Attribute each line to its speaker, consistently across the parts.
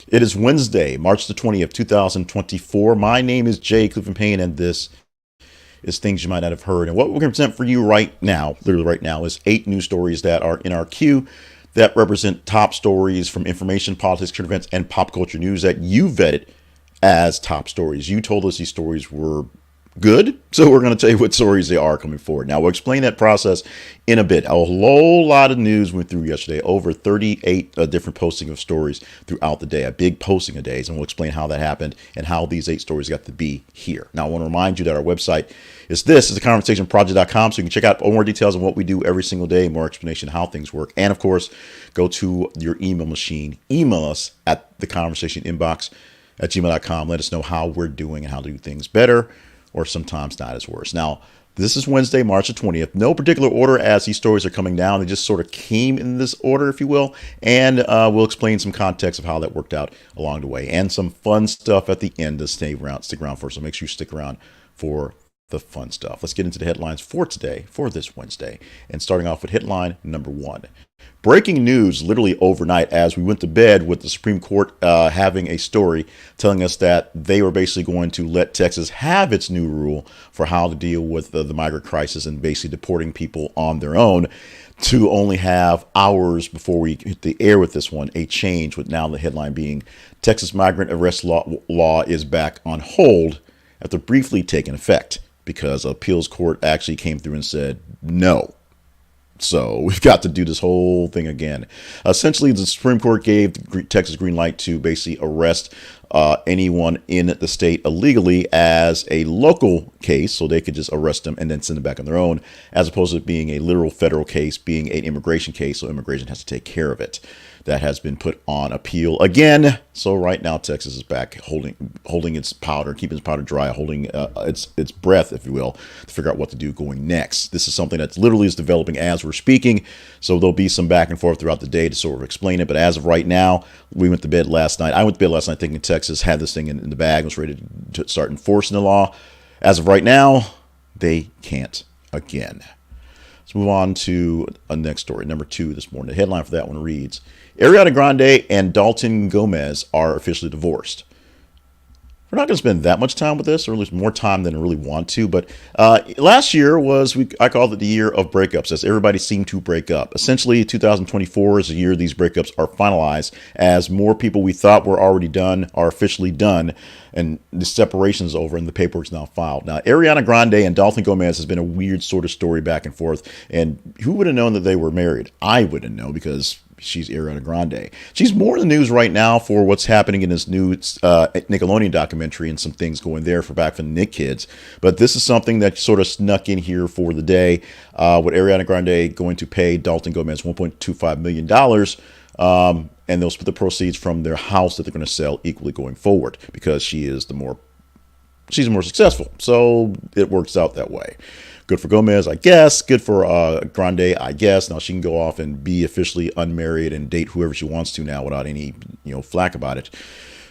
Speaker 1: It is Wednesday, March the 20th, 2024. My name is Jay Clifton Payne, and this is Things You Might Not Have Heard. And what we're going to present for you right now, literally right now, is 8 news stories that are in our queue that represent top stories from information, politics, current events, and pop culture news that you vetted as top stories. You told us these stories were good, so we're going to tell you what stories they are coming forward. Now, we'll explain that process in a bit. A whole lot of news went through yesterday, over 38 different posting of stories throughout the day, a big posting of days, and we'll explain how that happened and how these 8 stories got to be here. Now, I want to remind you that our website is the conversationproject.com, so you can check out more details on what we do every single day, more explanation of how things work, and of course, go to your email machine, email us at theconversationinbox@gmail.com. Let us know how we're doing and how to do things better, or sometimes not as worse. Now, this is Wednesday, March the 20th. No particular order as these stories are coming down. They just sort of came in this order, if you will. And we'll explain some context of how that worked out along the way. And some fun stuff at the end to stick around for. So make sure you stick around for the fun stuff. Let's get into the headlines for today, for this Wednesday. And starting off with headline number 1. Breaking news literally overnight as we went to bed with the Supreme Court having a story telling us that they were basically going to let Texas have its new rule for how to deal with the migrant crisis and basically deporting people on their own, to only have hours before we hit the air with this one, a change, with now the headline being Texas migrant arrest law is back on hold after briefly taking effect because appeals court actually came through and said no. So we've got to do this whole thing again. Essentially, the Supreme Court gave Texas green light to basically arrest anyone in the state illegally as a local case, so they could just arrest them and then send them back on their own, as opposed to being a literal federal case, being an immigration case, so immigration has to take care of it. That has been put on appeal again. So right now, Texas is back holding its powder, keeping its powder dry, holding its breath, if you will, to figure out what to do going next. This is something that literally is developing as we're speaking. So there'll be some back and forth throughout the day to sort of explain it. But as of right now, we went to bed last night. I went to bed last night thinking Texas had this thing in the bag, was ready to start enforcing the law. As of right now, they can't again. Let's move on to a next story, number 2 this morning. The headline for that one reads, Ariana Grande and Dalton Gomez are officially divorced. We're not going to spend that much time with this, or at least more time than I really want to. But last year I called it the year of breakups, as everybody seemed to break up. Essentially, 2024 is the year these breakups are finalized, as more people we thought were already done are officially done, and the separation is over and the paperwork's now filed. Now, Ariana Grande and Dalton Gomez has been a weird sort of story back and forth. And who would have known that they were married? I wouldn't know, because she's Ariana Grande. She's more in the news right now for what's happening in this new Nickelodeon documentary and some things going there for back from the Nick kids. But this is something that sort of snuck in here for the day, with Ariana Grande going to pay Dalton Gomez $1.25 million. And they'll split the proceeds from their house that they're going to sell equally going forward, because she's more successful. So it works out that way. Good for Gomez, I guess. Good for Grande, I guess. Now she can go off and be officially unmarried and date whoever she wants to now without any, flack about it.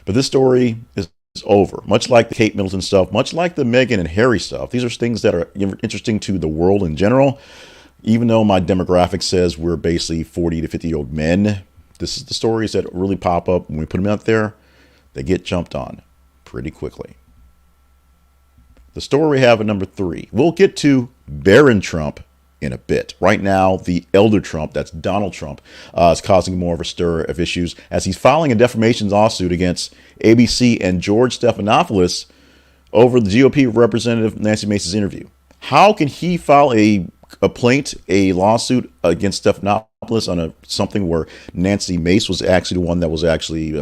Speaker 1: But this story is over. Much like the Kate Middleton stuff, much like the Meghan and Harry stuff. These are things that are interesting to the world in general. Even though my demographic says we're basically 40 to 50-year-old men, this is the stories that really pop up when we put them out there. They get jumped on pretty quickly. The story we have at number 3. We'll get to Barron Trump in a bit. Right now, the elder Trump, that's Donald Trump, is causing more of a stir of issues as he's filing a defamation lawsuit against ABC and George Stephanopoulos over the GOP Representative Nancy Mace's interview. How can he file a lawsuit against Stephanopoulos on something where Nancy Mace was actually the one that was actually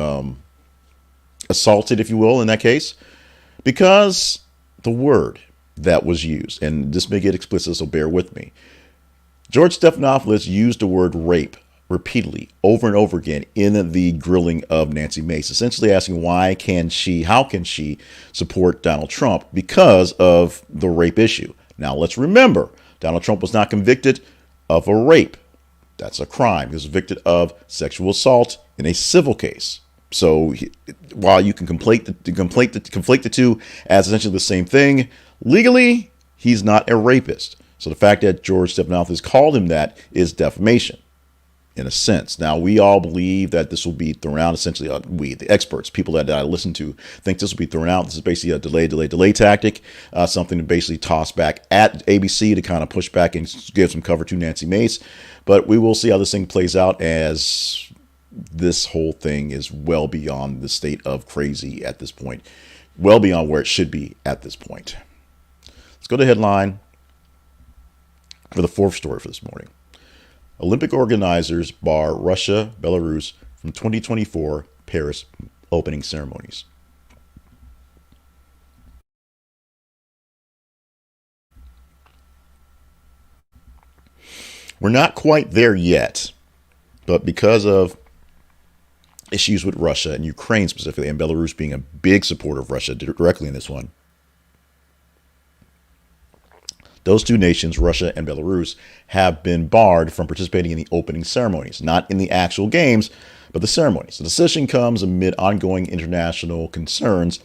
Speaker 1: assaulted, if you will, in that case? Because the word that was used, and this may get explicit, so bear with me. George Stephanopoulos used the word rape repeatedly over and over again in the grilling of Nancy Mace, essentially asking how can she support Donald Trump because of the rape issue. Now, let's remember, Donald Trump was not convicted of a rape. That's a crime. He was convicted of sexual assault in a civil case. So while you can conflate the two as essentially the same thing, legally, he's not a rapist. So the fact that George Stephanopoulos called him that is defamation. in a sense. Now, we all believe that this will be thrown out. Essentially, we, the experts, people that I listen to, think this will be thrown out. This is basically a delay tactic, something to basically toss back at ABC to kind of push back and give some cover to Nancy Mace. But we will see how this thing plays out, as this whole thing is well beyond the state of crazy at this point, well beyond where it should be at this point. Let's go to headline for the fourth story for this morning. Olympic organizers bar Russia Belarus from 2024 Paris Opening Ceremonies. We're not quite there yet, but because of issues with Russia and Ukraine specifically, and Belarus being a big supporter of Russia directly in this one, those two nations, Russia and Belarus, have been barred from participating in the opening ceremonies, not in the actual games, but the ceremonies. The decision comes amid ongoing international concerns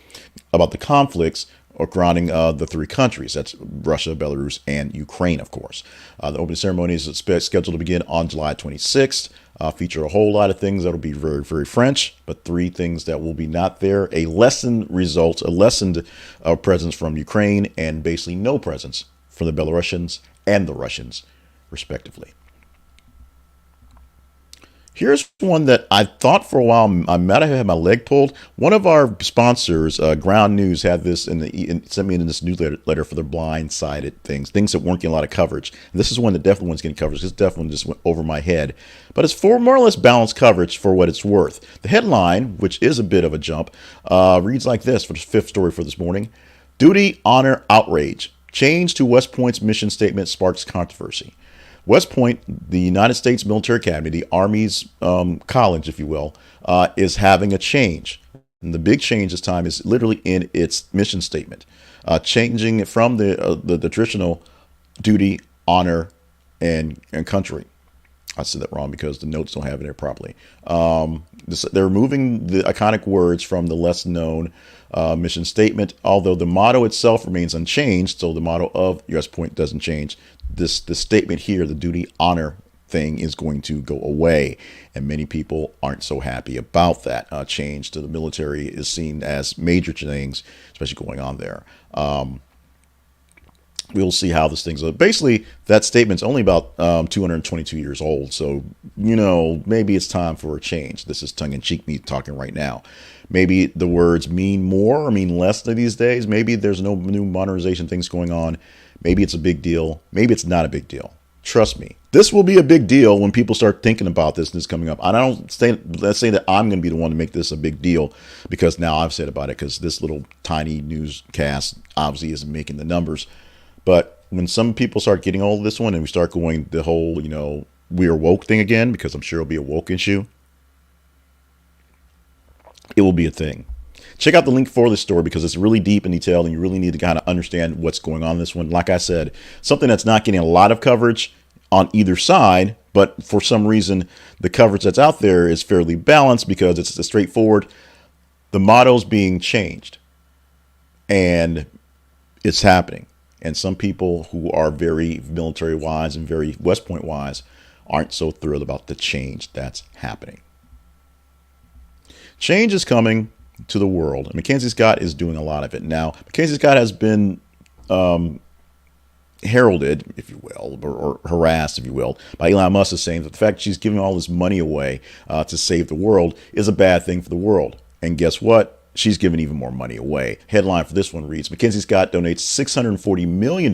Speaker 1: about the conflicts surrounding the three countries. That's Russia, Belarus, and Ukraine, of course. The opening ceremony is scheduled to begin on July 26th. Feature a whole lot of things that will be very, very French, but three things that will be not there. A lessened presence from Ukraine, and basically no presence from the Belarusians and the Russians, respectively. Here's one that I thought for a while I might have had my leg pulled. One of our sponsors, Ground News, had this sent me in this newsletter for their blindsided things that weren't getting a lot of coverage. And this is one that definitely wasn't getting coverage. This definitely just went over my head. But it's for more or less balanced coverage for what it's worth. The headline, which is a bit of a jump, reads like this for the fifth story for this morning. Duty, honor, outrage. Change to West Point's mission statement sparks controversy. West Point, the United States Military Academy, the Army's college, if you will, is having a change. And the big change this time is literally in its mission statement, changing it from the traditional duty, honor, and country. I said that wrong because the notes don't have it there properly. They're removing the iconic words from the less known mission statement, although the motto itself remains unchanged. So the motto of West Point doesn't change. This statement here, the duty honor thing, is going to go away, and many people aren't so happy about that. Change to the military is seen as major things, especially going on there. We'll see how this thing's. Basically, that statement's only about 222 years old. So, maybe it's time for a change. This is tongue-in-cheek me talking right now. Maybe the words mean more or mean less these days. Maybe there's no new modernization things going on. Maybe it's a big deal. Maybe it's not a big deal. Trust me, this will be a big deal when people start thinking about this and this coming up. I don't say, let's say that I'm going to be the one to make this a big deal because now I've said about it, because this little tiny newscast obviously isn't making the numbers. But when some people start getting all of this one and we start going the whole, we are woke thing again, because I'm sure it'll be a woke issue, it will be a thing. Check out the link for this story because it's really deep and detailed, and you really need to kind of understand what's going on in this one. Like I said, something that's not getting a lot of coverage on either side, but for some reason, the coverage that's out there is fairly balanced because it's straightforward. The motto's being changed, and it's happening. And some people who are very military wise and very West Point wise aren't so thrilled about the change that's happening. Change is coming to the world, and Mackenzie Scott is doing a lot of it. Now, Mackenzie Scott has been heralded, if you will, or harassed, if you will, by Elon Musk, is saying that the fact she's giving all this money away to save the world is a bad thing for the world. And guess what? She's giving even more money away. Headline for this one reads, Mackenzie Scott donates $640 million,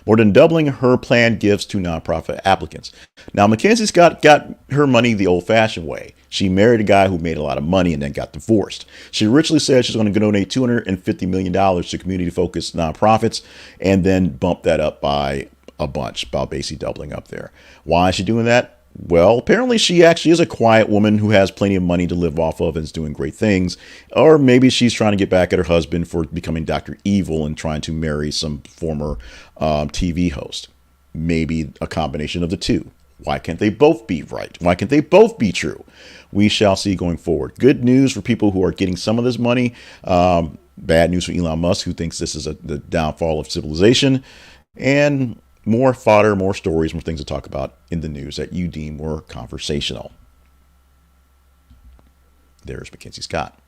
Speaker 1: more than doubling her planned gifts to nonprofit applicants. Now, Mackenzie Scott got her money the old-fashioned way. She married a guy who made a lot of money and then got divorced. She originally said she's going to donate $250 million to community-focused nonprofits and then bump that up by a bunch, about basically doubling up there. Why is she doing that? Well, apparently she actually is a quiet woman who has plenty of money to live off of and is doing great things. Or maybe she's trying to get back at her husband for becoming Dr. Evil and trying to marry some former TV host. Maybe a combination of the two. Why can't they both be right? Why can't they both be true? We shall see going forward. Good news for people who are getting some of this money. Bad news for Elon Musk, who thinks this is the downfall of civilization. And more fodder, more stories, more things to talk about in the news that you deem were conversational. There's Mackenzie Scott.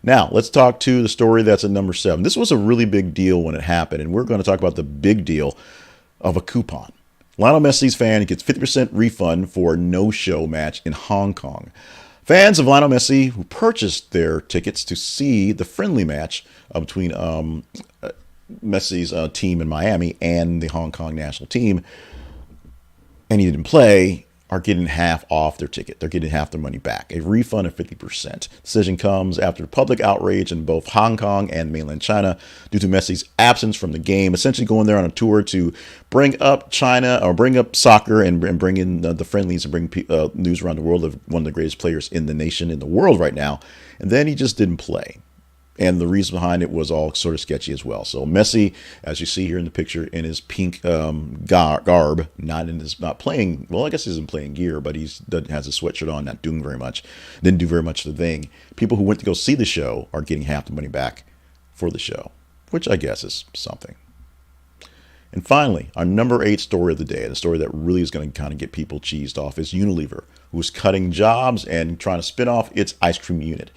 Speaker 1: Now, let's talk to the story that's at number 7. This was a really big deal when it happened, and we're going to talk about the big deal of a coupon. Lionel Messi's fan gets 50% refund for a no-show match in Hong Kong. Fans of Lionel Messi who purchased their tickets to see the friendly match between Messi's team in Miami and the Hong Kong national team, and he didn't play, are getting half off their ticket. They're getting half their money back. A refund of 50%. Decision comes after public outrage in both Hong Kong and mainland China due to Messi's absence from the game, essentially going there on a tour to bring up China or bring up soccer and bring in the friendlies and bring news around the world of one of the greatest players in the nation, in the world right now. And then he just didn't play. And the reason behind it was all sort of sketchy as well. So Messi, as you see here in the picture, in his pink garb, not playing. Well, I guess he's in playing gear, but he has a sweatshirt on, not doing very much. Didn't do very much of the thing. People who went to go see the show are getting half the money back for the show, which I guess is something. And finally, our number 8 story of the day, the story that really is going to kind of get people cheesed off, is Unilever, who's cutting jobs and trying to spin off its ice cream unit.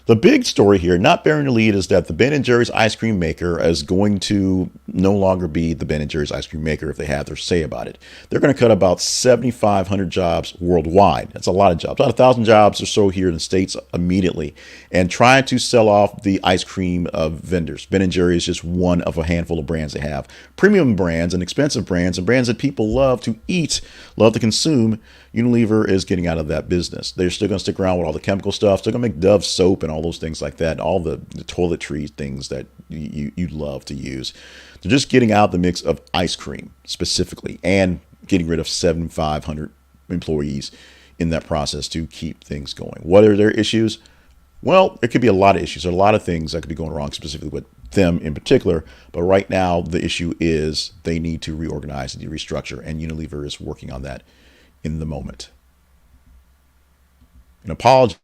Speaker 1: The big story here, not bearing the lead, is that the Ben & Jerry's ice cream maker is going to no longer be the Ben & Jerry's ice cream maker if they have their say about it. They're going to cut about 7,500 jobs worldwide. That's a lot of jobs, about 1,000 jobs or so here in the States immediately, and trying to sell off the ice cream vendors. Ben & Jerry is just one of a handful of brands they have. Premium brands and expensive brands and brands that people love to eat, love to consume. Unilever is getting out of that business. They're still going to stick around with all the chemical stuff. They're going to make Dove soap and all those things like that, and all the toiletry things that you love to use. They're just getting out the mix of ice cream specifically and getting rid of 7,500 employees in that process to keep things going. What are their issues? Well, it could be a lot of issues. There are a lot of things that could be going wrong specifically with them in particular. But right now, the issue is they need to reorganize and restructure, and Unilever is working on that in the moment. And apologies,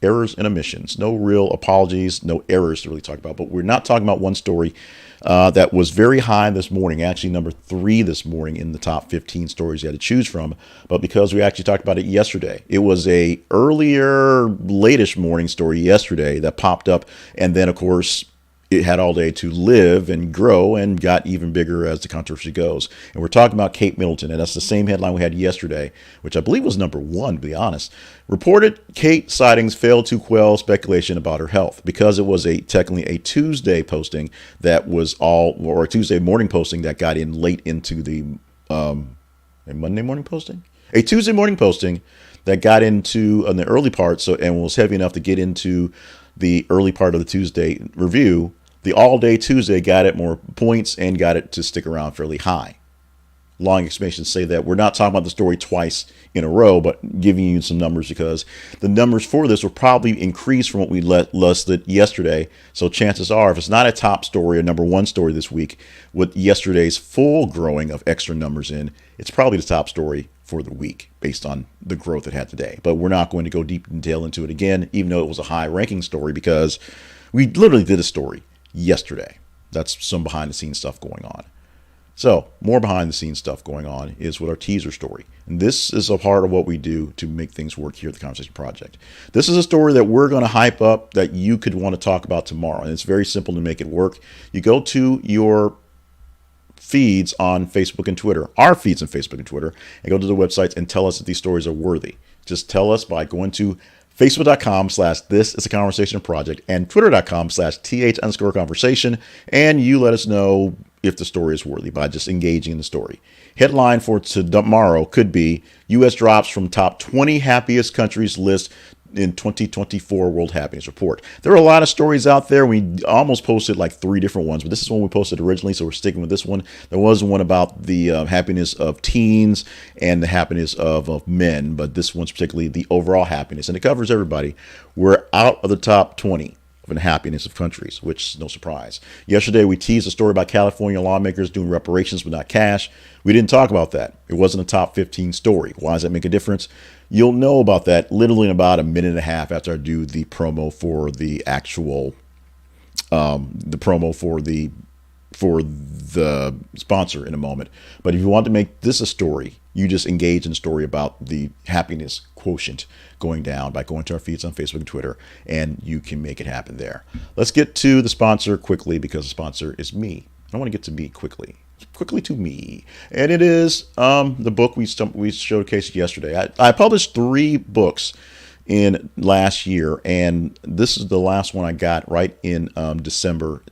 Speaker 1: errors and omissions. No real apologies, no errors to really talk about. But we're not talking about one story that was very high this morning, actually number 3 this morning in the top 15 stories you had to choose from. But because we actually talked about it yesterday, it was a earlier, latish morning story yesterday that popped up. And then, of course, it had all day to live and grow and got even bigger as the controversy goes. And we're talking about Kate Middleton, and that's the same headline we had yesterday, which I believe was number 1, to be honest. Reported Kate sightings failed to quell speculation about her health because it was technically a Tuesday posting that was or a Tuesday morning posting that got in late into the a Monday morning posting? A Tuesday morning posting that got into in the early part, and was heavy enough to get into the early part of the Tuesday review. The all-day Tuesday got it more points and got it to stick around fairly high. Long explanations say that we're not talking about the story twice in a row, but giving you some numbers because the numbers for this will probably increase from what we listed yesterday. So chances are, if it's not a top story or number 1 story this week, with yesterday's full growing of extra numbers in, it's probably the top story for the week based on the growth it had today. But we're not going to go deep in detail into it again, even though it was a high-ranking story, because we literally did a story yesterday. That's some behind the scenes stuff going on. So more behind the scenes stuff going on is with our teaser story. And this is a part of what we do to make things work here at the Conversation Project. This is a story that we're going to hype up that you could want to talk about tomorrow. And it's very simple to make it work. You go to your feeds on Facebook and Twitter, our feeds on Facebook and Twitter, and go to the websites and tell us if these stories are worthy. Just tell us by going to Facebook.com/This Is a Conversation Project and Twitter.com/TH_conversation. And you let us know if the story is worthy by just engaging in the story. Headline for tomorrow could be U.S. drops from top 20 happiest countries list in 2024 World Happiness Report. There are a lot of stories out there. We almost posted like 3 different ones, but this is one we posted originally, so we're sticking with this one. There was one about the happiness of teens and the happiness of men, but this one's particularly the overall happiness, and it covers everybody. We're out of the top 20 of the happiness of countries, which is no surprise. Yesterday, we teased a story about California lawmakers doing reparations but not cash. We didn't talk about that. It wasn't a top 15 story. Why does that make a difference? You'll know about that literally in about a minute and a half after I do the promo for the actual, the promo for the for the sponsor in a moment. But if you want to make this a story, you just engage in a story about the happiness quotient going down by going to our feeds on Facebook and Twitter, and you can make it happen there. Let's get to the sponsor quickly, because the sponsor is me. I want to get to me quickly to me, and it is the book we showcased yesterday. I published 3 books in last year, and this is the last one I got right in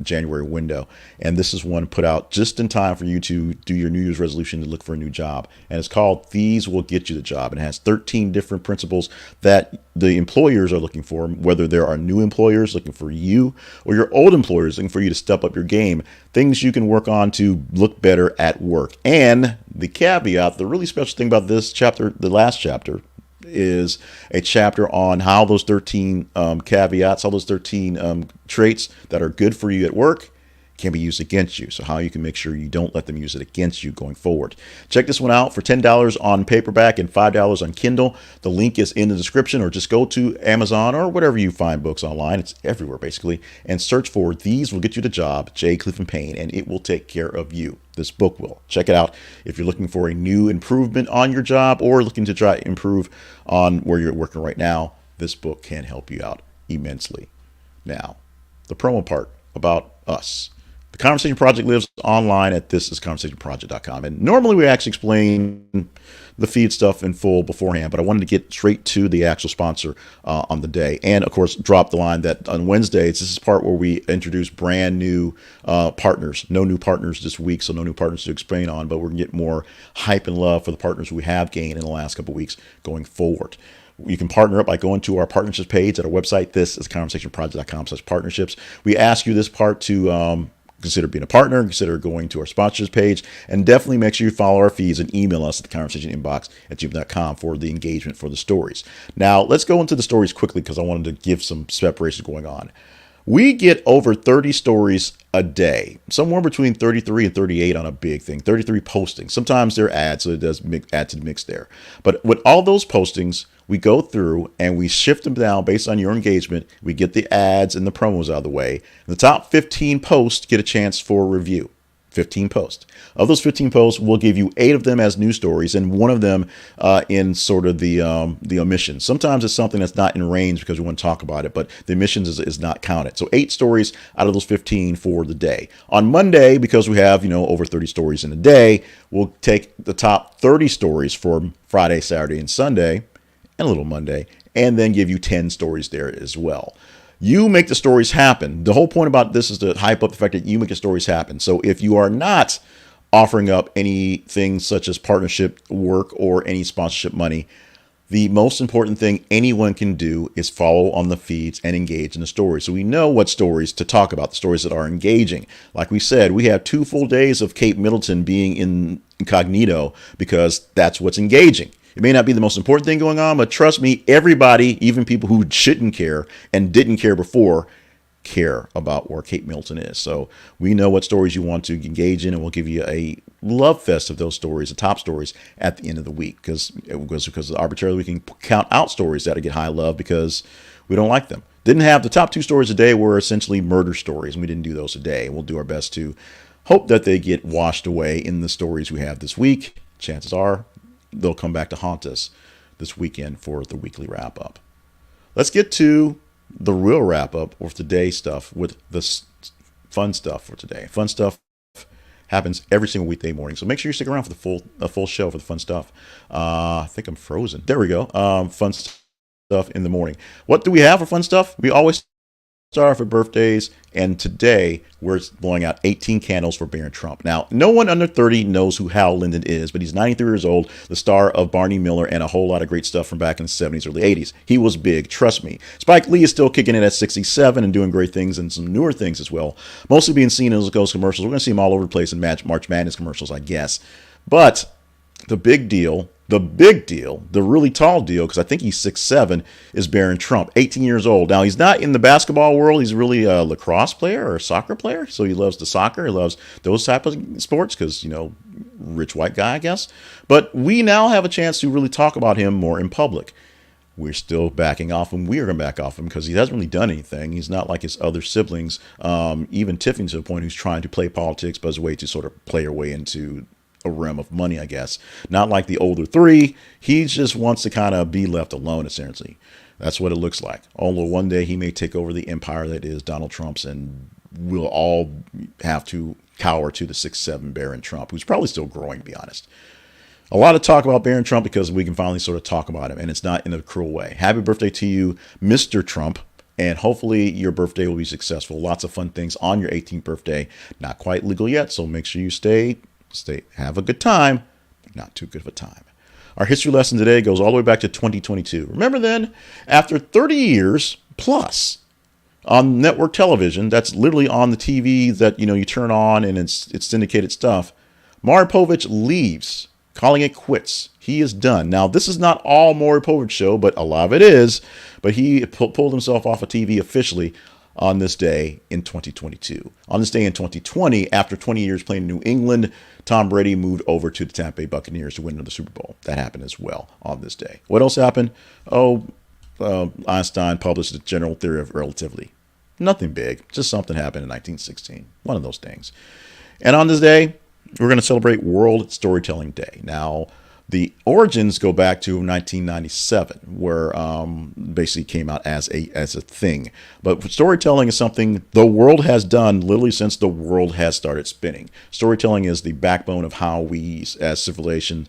Speaker 1: January window, and this is one put out just in time for you to do your New Year's resolution to look for a new job, and it's called These Will Get You the Job, and it has 13 different principles that the employers are looking for, whether there are new employers looking for you or your old employers looking for you to step up your game, things you can work on to look better at work. And the caveat, the really special thing about this chapter, the last chapter, is a chapter on how those 13 caveats, all those 13 traits that are good for you at work can be used against you. So how you can make sure you don't let them use it against you going forward. Check this one out for $10 on paperback and $5 on Kindle. The link is in the description, or just go to Amazon or whatever you find books online. It's everywhere basically, and search for These Will Get You the Job, J. Clifton Payne, and it will take care of you. This book will. Check it out if you're looking for a new improvement on your job or looking to try to improve on where you're working right now. This book can help you out immensely. Now, the promo part about us. The Conversation Project lives online at thisisconversationproject.com. And normally we actually explain the feed stuff in full beforehand, but I wanted to get straight to the actual sponsor on the day. And of course, drop the line that on Wednesdays, this is part where we introduce brand new partners. No new partners this week, so no new partners to explain on, but we're going to get more hype and love for the partners we have gained in the last couple of weeks going forward. You can partner up by going to our partnerships page at our website. This is conversationproject.com/partnerships. We ask you this part to consider being a partner, consider going to our sponsors page, and definitely make sure you follow our feeds and email us at the conversation inbox at gmail.com for the engagement for the stories. Now, let's go into the stories quickly because I wanted to give some separation going on. We get over 30 stories a day, somewhere between 33 and 38 on a big thing, 33 postings. Sometimes they're ads, so it does add to the mix there. But with all those postings, we go through and we shift them down based on your engagement. We get the ads and the promos out of the way. The top 15 posts get a chance for a review. 15 posts. Of those 15 posts, we'll give you 8 of them as news stories and 1 of them in sort of the omissions. Sometimes it's something that's not in range because we want to talk about it, but the omissions is not counted. So 8 stories out of those 15 for the day. On Monday, because we have, over 30 stories in a day, we'll take the top 30 stories for Friday, Saturday, and Sunday, and a little Monday, and then give you 10 stories there as well. You make the stories happen. The whole point about this is to hype up the fact that you make the stories happen. So if you are not offering up anything such as partnership work or any sponsorship money, the most important thing anyone can do is follow on the feeds and engage in the stories. So we know what stories to talk about, the stories that are engaging. Like we said, we have 2 full days of Kate Middleton being incognito because that's what's engaging. It may not be the most important thing going on, but trust me, everybody, even people who shouldn't care and didn't care before, care about where Kate Middleton is. So we know what stories you want to engage in, and we'll give you a love fest of those stories, the top stories, at the end of the week. Because arbitrarily we can count out stories that get high love because we don't like them. Didn't have the top 2 stories a day were essentially murder stories, and we didn't do those a day. We'll do our best to hope that they get washed away in the stories we have this week. Chances are they'll come back to haunt us this weekend for the weekly wrap up. Let's get to the real wrap up of today's stuff with the fun stuff for today. Fun stuff happens every single weekday morning, so make sure you stick around for the full show for the fun stuff. I think I'm frozen. There we go. Fun stuff in the morning. What do we have for fun stuff? We always start for birthdays, and today we're blowing out 18 candles for Barron Trump. Now, no one under 30 knows who Hal Linden is, but he's 93 years old, the star of Barney Miller and a whole lot of great stuff from back in the 70s, early 80s. He was big, trust me. Spike Lee is still kicking it at 67 and doing great things and some newer things as well. Mostly being seen in those commercials. We're going to see him all over the place in March Madness commercials, I guess. But the big deal, the really tall deal, because I think he's 6'7", is Barron Trump, 18 years old. Now, he's not in the basketball world. He's really a lacrosse player or a soccer player. So he loves the soccer. He loves those type of sports because, rich white guy, I guess. But we now have a chance to really talk about him more in public. we're still backing off him. We are going to back off him because he hasn't really done anything. He's not like his other siblings, even Tiffany to the point who's trying to play politics, but as a way to sort of play her way into a realm of money, I guess. Not like the older three. He just wants to kind of be left alone, essentially. That's what it looks like. Although one day he may take over the empire that is Donald Trump's, and we'll all have to cower to the 6'7" Barron Trump, who's probably still growing, to be honest. A lot of talk about Barron Trump because we can finally sort of talk about him, and it's not in a cruel way. Happy birthday to you, Mr. Trump, and hopefully your birthday will be successful. Lots of fun things on your 18th birthday. Not quite legal yet, so make sure you stay, have a good time, but not too good of a time. Our history lesson today goes all the way back to 2022. Remember then, after 30 years plus on network television, that's literally on the TV that you turn on and it's syndicated stuff, Maury Povich leaves, calling it quits. He is done. Now, this is not all Maury Povich show, but a lot of it is. But he pulled himself off of TV officially on this day in 2022. On this day in 2020, after 20 years playing in New England, Tom Brady moved over to the Tampa Bay Buccaneers to win another Super Bowl. That happened as well on this day. What else happened? Einstein published the general theory of relativity. Nothing big, just something happened in 1916. One of those things. And on this day, we're going to celebrate World Storytelling Day. Now, the origins go back to 1997, where basically came out as a thing. But storytelling is something the world has done literally since the world has started spinning. Storytelling is the backbone of how we, as civilization,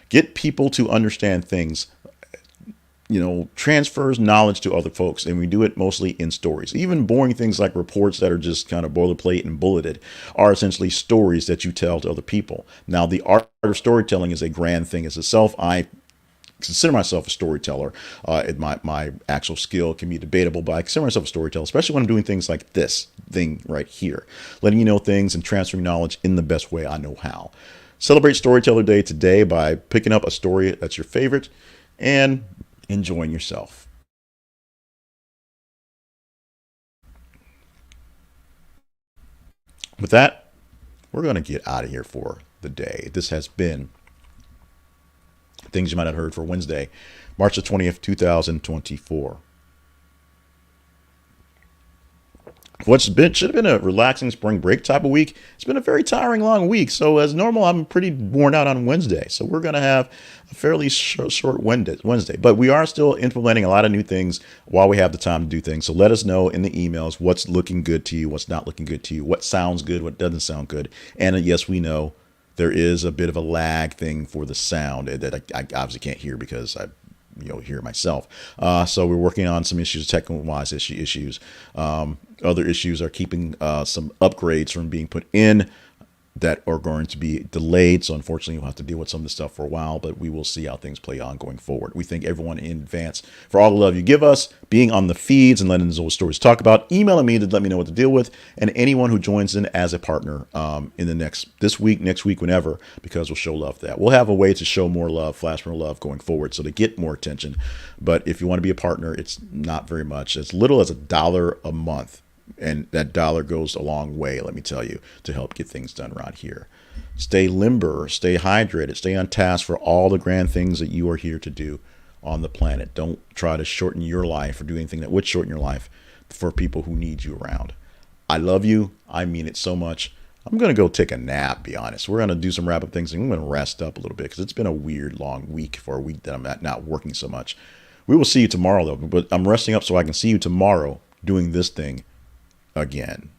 Speaker 1: get people to understand things. Transfers knowledge to other folks, and we do it mostly in stories. Even boring things like reports that are just kind of boilerplate and bulleted are essentially stories that you tell to other people. Now, the art of storytelling is a grand thing as itself. I consider myself a storyteller. My actual skill can be debatable, but I consider myself a storyteller, especially when I'm doing things like this thing right here, letting you know things and transferring knowledge in the best way I know how. Celebrate Storyteller Day today by picking up a story that's your favorite and enjoying yourself. With that, we're going to get out of here for the day. This has been Things You Might Not Have Heard for Wednesday, March the 20th, 2024. What should have been a relaxing spring break type of week, it's been a very tiring long week. So as normal, I'm pretty worn out on Wednesday. So we're going to have a fairly short Wednesday. But we are still implementing a lot of new things while we have the time to do things. So let us know in the emails what's looking good to you, what's not looking good to you, what sounds good, what doesn't sound good. And yes, we know there is a bit of a lag thing for the sound that I obviously can't hear because I hear myself. So we're working on some issues, technical wise issues. Other issues are keeping some upgrades from being put in that are going to be delayed. So unfortunately, we'll have to deal with some of this stuff for a while, but we will see how things play on going forward. We thank everyone in advance for all the love you give us, being on the feeds and letting those stories talk about, emailing me to let me know what to deal with, and anyone who joins in as a partner in this week, next week, whenever, because we'll show love to that. We'll have a way to show more love, flash more love going forward, so to get more attention. But if you want to be a partner, it's not very much. As little as $1 a month. And that dollar goes a long way, let me tell you, to help get things done around here. Stay limber, stay hydrated, stay on task for all the grand things that you are here to do on the planet. Don't try to shorten your life or do anything that would shorten your life for people who need you around. I love you. I mean it so much. I'm going to go take a nap, be honest. We're going to do some wrap-up things, and I'm going to rest up a little bit because it's been a weird, long week for a week that I'm not working so much. We will see you tomorrow, though, but I'm resting up so I can see you tomorrow doing this thing again.